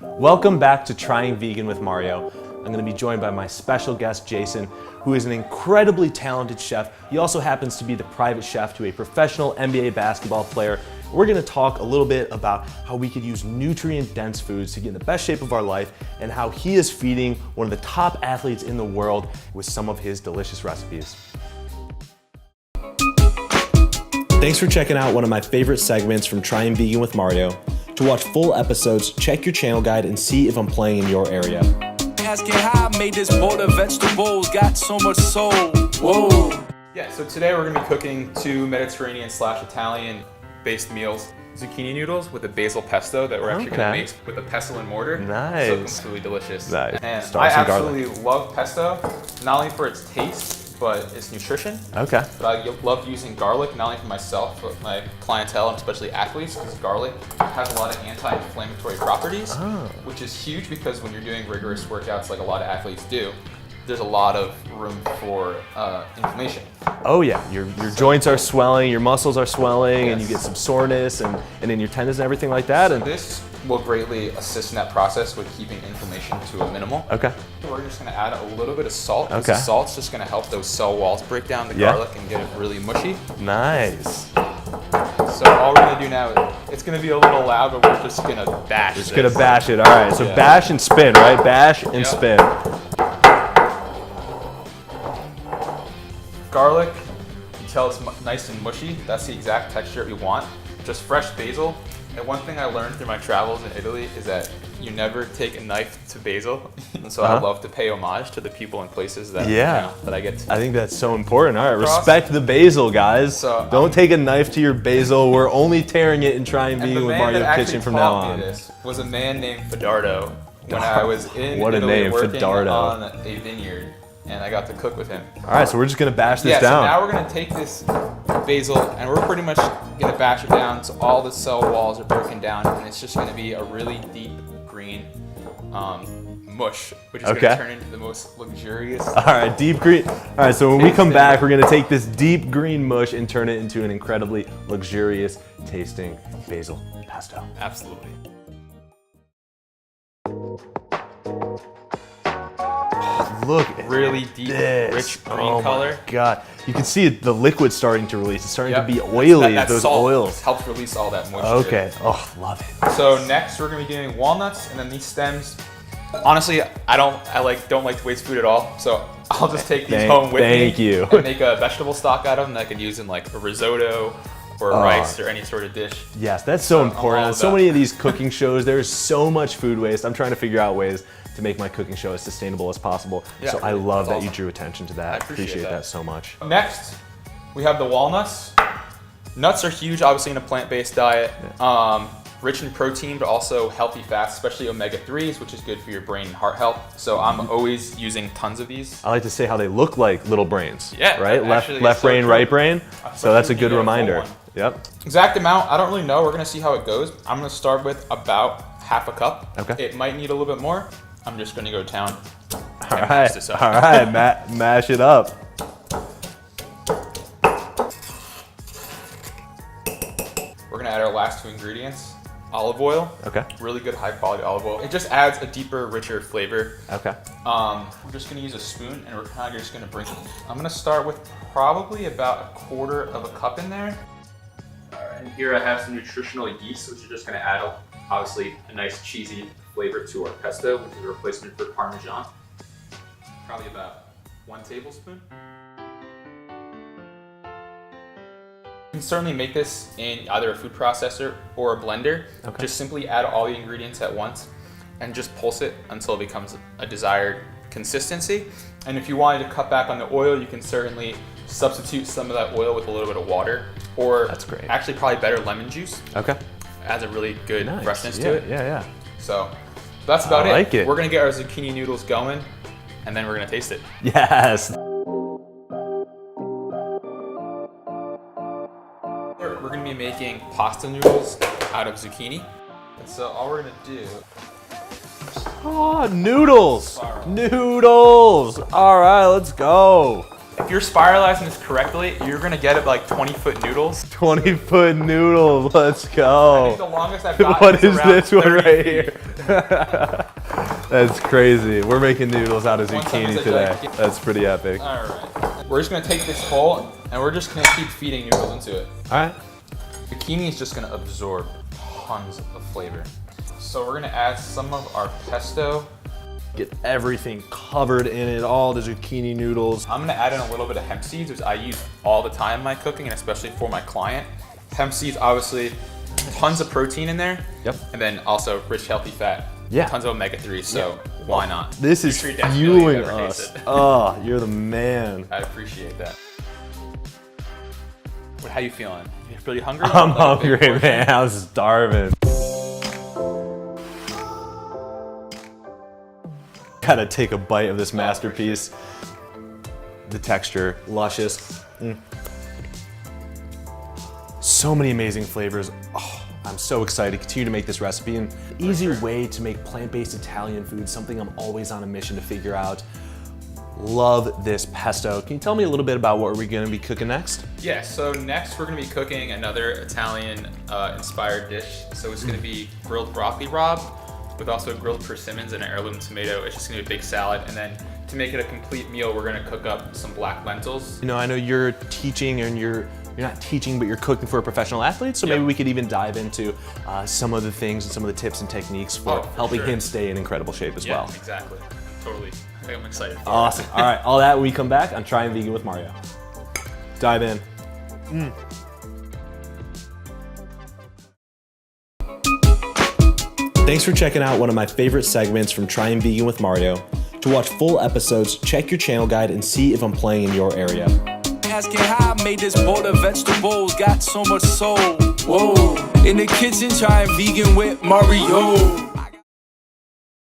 Welcome back to Trying Vegan with Mario. I'm going to be joined by my special guest, Jason, who is an incredibly talented chef. He also happens to be the private chef to a professional NBA basketball player. We're going to talk a little bit about how we could use nutrient-dense foods to get in the best shape of our life and how he is feeding one of the top athletes in the world with some of his delicious recipes. Thanks for checking out one of my favorite segments from Trying Vegan with Mario. To watch full episodes, check your channel guide and see if I'm playing in your area. Asking how I made this bowl of vegetables, got so much soul. Whoa. Yeah, so today we're gonna be cooking two Mediterranean/Italian based meals. Zucchini noodles with a basil pesto that we're actually gonna make with a pestle and mortar. Nice. So completely delicious. Nice. And Start I some garlic. absolutely love pesto, not only for its taste, but its nutrition. Okay. But I love using garlic, not only for myself, but my clientele, and especially athletes, because garlic has a lot of anti-inflammatory properties, which is huge because when you're doing rigorous workouts like a lot of athletes do, there's a lot of room for inflammation. Oh yeah, your joints are swelling, your muscles are swelling, and you Yes. get some soreness and in your tendons and everything like that. So And this will greatly assist in that process with keeping inflammation to a minimal. okay. We're just gonna add a little bit of salt. Because Okay. the salt's just gonna help those cell walls break down the Yeah. garlic and get it really mushy. Nice. So all we're gonna do now, it's gonna be a little loud, but we're just gonna bash Just this. gonna bash it. All right. So Yeah. bash and spin, right? Bash and Yep. spin. Garlic, until it's nice and mushy, that's the exact texture we want. Just fresh basil. And one thing I learned through my travels in Italy is that you never take a knife to basil. And so I love to pay homage to the people and places that, that I get to. I think that's so important. All right, Cross. respect the basil, guys. So, Don't take a knife to your basil. We're only tearing it and trying And vegan the with man Mario that actually Kitchen from now taught on. me this was a man named Fadardo when I was in What a Italy name, working Fadardo. on a vineyard, and I got to cook with him. All right, so we're just gonna bash this Yeah, down. so now we're gonna take this basil and we're pretty much gonna bash it down so all the cell walls are broken down, and it's just gonna be a really deep green mush, which is gonna turn into the most luxurious. All right, deep green. All right, so when we come back, we're gonna take this deep green mush and turn it into an incredibly luxurious tasting basil pesto. Absolutely. Look at Really deep, this. rich green Oh color. my God, you can see the liquid starting to release. It's starting Yep. to be oily. That Those salt oils. helps release all that moisture. Okay. Oh, love it. So next we're gonna be doing walnuts, and then these stems. Honestly, I don't like to waste food at all, so I'll just take these home with me. Thank you. And make a vegetable stock out of them that I could use in like a risotto or rice or any sort of dish. Yes, that's so important. all On so about- many of these cooking shows, there's so much food waste. I'm trying to figure out ways to make my cooking show as sustainable as possible. Yeah, So I love that that's you awesome. drew attention to that. I appreciate that that. so much. Next, we have the walnuts. Nuts are huge, obviously, in a plant-based diet. Rich in protein, but also healthy fats, especially omega-3s, which is good for your brain and heart health. So I'm always using tons of these. I like to say how they look like little brains. Yeah, Right? actually, Left it's so brain, true. right brain. So that's a when good you get a full reminder. one. Yep. Exact amount, I don't really know. We're gonna see how it goes. I'm gonna start with about half a cup. Okay. It might need a little bit more. I'm just gonna go to town. All and right. mash this up. All right. Mash it up. We're gonna add our last two ingredients. Olive oil. Okay. Really good high quality olive oil. It just adds a deeper, richer flavor. Okay. We're just gonna use a spoon and we're kind of just gonna bring it. I'm gonna start with probably about 1/4 of a cup in there. All right, and here I have some nutritional yeast, which is just gonna add, obviously, a nice cheesy flavor to our pesto, which is a replacement for Parmesan. Probably about 1 tablespoon. You can certainly make this in either a food processor or a blender. Okay. Just simply add all the ingredients at once and just pulse it until it becomes a desired consistency. And if you wanted to cut back on the oil, you can certainly substitute some of that oil with a little bit of water, or That's great. actually probably better lemon juice. Okay. Adds a really good Nice. freshness Yeah, to it. Yeah. So that's about I like it. We're gonna get our zucchini noodles going, and then we're gonna taste it. Yes. We're gonna be making pasta noodles out of zucchini. And so all we're gonna do, Oh, noodles. Noodles. All right, let's go. If you're spiralizing this correctly, you're gonna get it like 20-foot noodles. 20-foot noodle, let's I think go. the longest I've gotten What is around this one 30 right feet. here? That's crazy. We're making noodles out of One time zucchini is a today. gigantic- That's pretty epic. All right. We're just gonna take this whole and we're just gonna keep feeding noodles into it. All right. Zucchini is just gonna absorb tons of flavor. So we're gonna add some of our pesto. Get everything covered in it, all the zucchini noodles. I'm gonna add in a little bit of hemp seeds, which I use all the time in my cooking, and especially for my client. Hemp seeds, obviously, tons of protein in there. Yep. And then also rich, healthy fat. Yeah. Tons of omega-3, so why not? This is Make sure you definitely fueling ever taste us. it. Oh, you're the man. I appreciate that. How you feeling? You pretty hungry? I'm Like a big hungry, portion? man. I'm starving. Gotta take a bite of this masterpiece. The texture, luscious. So many amazing flavors. Oh, I'm so excited to continue to make this recipe. And easy way to make plant-based Italian food, something I'm always on a mission to figure out. Love this pesto. Can you tell me a little bit about what we're gonna be cooking next? Yeah, so next we're gonna be cooking another Italian inspired dish. So it's gonna be grilled broccoli rabe with also grilled persimmons and an heirloom tomato. It's just gonna be a big salad. And then to make it a complete meal, we're gonna cook up some black lentils. You know, I know you're teaching and you're not teaching, but you're cooking for a professional athlete. So maybe we could even dive into some of the things and some of the tips and techniques for helping him stay in incredible shape as well. Exactly, totally. I think I'm excited for Awesome. All right, all that when we come back on Trying Vegan with Mario. Dive in. Thanks for checking out one of my favorite segments from Trying Vegan with Mario. To watch full episodes, check your channel guide and see if I'm playing in your area. Asking how I made this bowl of vegetables, got so much soul. Whoa, in the kitchen trying vegan with Mario.